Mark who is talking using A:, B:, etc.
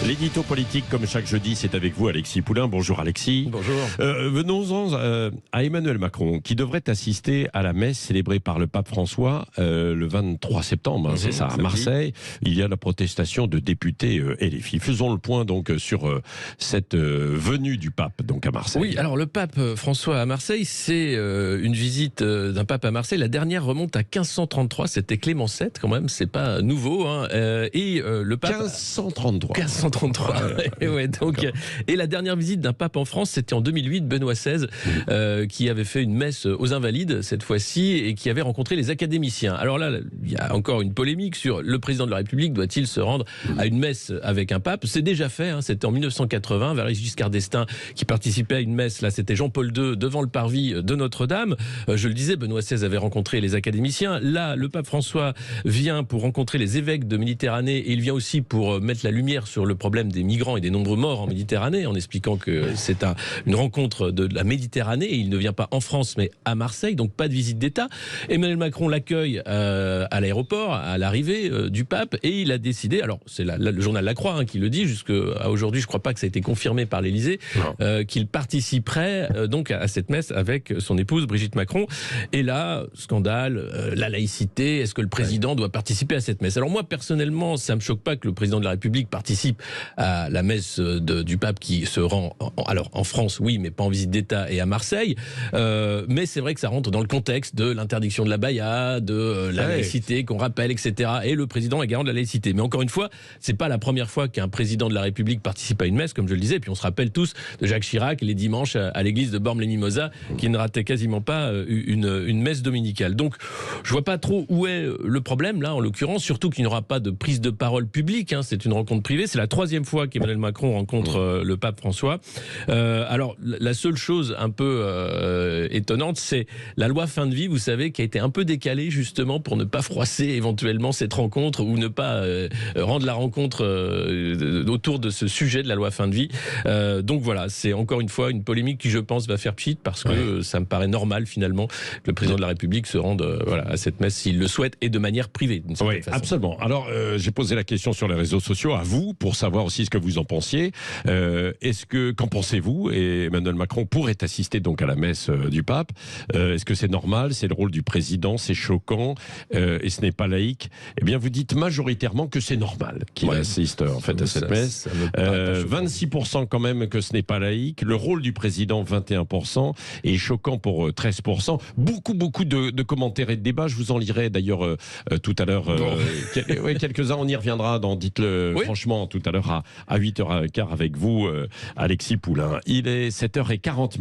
A: L'édito politique, comme chaque jeudi, c'est avec vous, Alexis Poulain. Bonjour Alexis.
B: Bonjour.
A: Venons-en à Emmanuel Macron, qui devrait assister à la messe célébrée par le pape François le 23 septembre, c'est ça, à Marseille. Il y a la protestation de députés LFI. Faisons le point donc sur cette venue du pape donc à Marseille.
B: Oui, alors le pape François à Marseille, c'est une visite d'un pape à Marseille. La dernière remonte à 1533, c'était Clément VII quand même, c'est pas nouveau. Hein. Le pape
A: 1533.
B: 1533. Ouais, donc, et la dernière visite d'un pape en France, c'était en 2008, Benoît XVI, qui avait fait une messe aux Invalides cette fois-ci et qui avait rencontré les académiciens. Alors là, il y a encore une polémique sur le président de la République doit-il se rendre à une messe avec un pape. C'est déjà fait, hein, c'était en 1980, Valéry Giscard d'Estaing qui participait à une messe. Là, c'était Jean-Paul II devant le parvis de Notre-Dame. Je le disais, Benoît XVI avait rencontré les académiciens. Là, le pape François vient pour rencontrer les évêques de Méditerranée et il vient aussi pour mettre la lumière sur le problème des migrants et des nombreux morts en Méditerranée, en expliquant que c'est une rencontre de la Méditerranée et il ne vient pas en France mais à Marseille, donc pas de visite d'État. Emmanuel Macron l'accueille à l'aéroport, à l'arrivée du pape, et il a décidé, alors c'est le journal La Croix qui le dit, jusqu'à aujourd'hui, je ne crois pas que ça a été confirmé par l'Élysée, qu'il participerait donc à cette messe avec son épouse Brigitte Macron. Et là, scandale, la laïcité, est-ce que le président doit participer à cette messe? Alors moi, personnellement, ça ne me choque pas que le président de la République participe à la messe du pape qui se rend alors en France, oui, mais pas en visite d'État, et à Marseille. Mais c'est vrai que ça rentre dans le contexte de l'interdiction de la baya, de la laïcité qu'on rappelle, etc. Et le président est garant de la laïcité. Mais encore une fois, c'est pas la première fois qu'un président de la République participe à une messe, comme je le disais. Et puis on se rappelle tous de Jacques Chirac les dimanches à l'église de Bormes-les-Mimosas, qui ne ratait quasiment pas une messe dominicale. Donc je vois pas trop où est le problème là, en l'occurrence, surtout qu'il n'y aura pas de prise de parole publique. Hein, c'est une rencontre privée. C'est la troisième fois qu'Emmanuel Macron rencontre le pape François. Alors la seule chose un peu étonnante, c'est la loi fin de vie, vous savez, qui a été un peu décalée justement pour ne pas froisser éventuellement cette rencontre ou ne pas rendre la rencontre autour de ce sujet de la loi fin de vie. Donc voilà, c'est encore une fois une polémique qui, je pense, va faire pchit parce que ça me paraît normal finalement que le président de la République se rende à cette messe s'il le souhaite et de manière privée.
A: Oui, absolument. Alors j'ai posé la question sur les réseaux sociaux à vous pour savoir aussi ce que vous en pensiez. Qu'en pensez-vous? Et Emmanuel Macron pourrait assister donc à la messe du pape. Est-ce que c'est normal? C'est le rôle du président? C'est choquant? Et ce n'est pas laïque? Eh bien, vous dites majoritairement que c'est normal qu'il assiste en fait à cette messe. 26% quand même que ce n'est pas laïque. Le rôle du président, 21%. Et choquant pour 13%. Beaucoup de commentaires et de débats. Je vous en lirai d'ailleurs tout à l'heure. Quelques-uns, on y reviendra dans Dites-le franchement tout à l'heure à 8h15 avec vous, Alexis Poulain. Il est 7h40.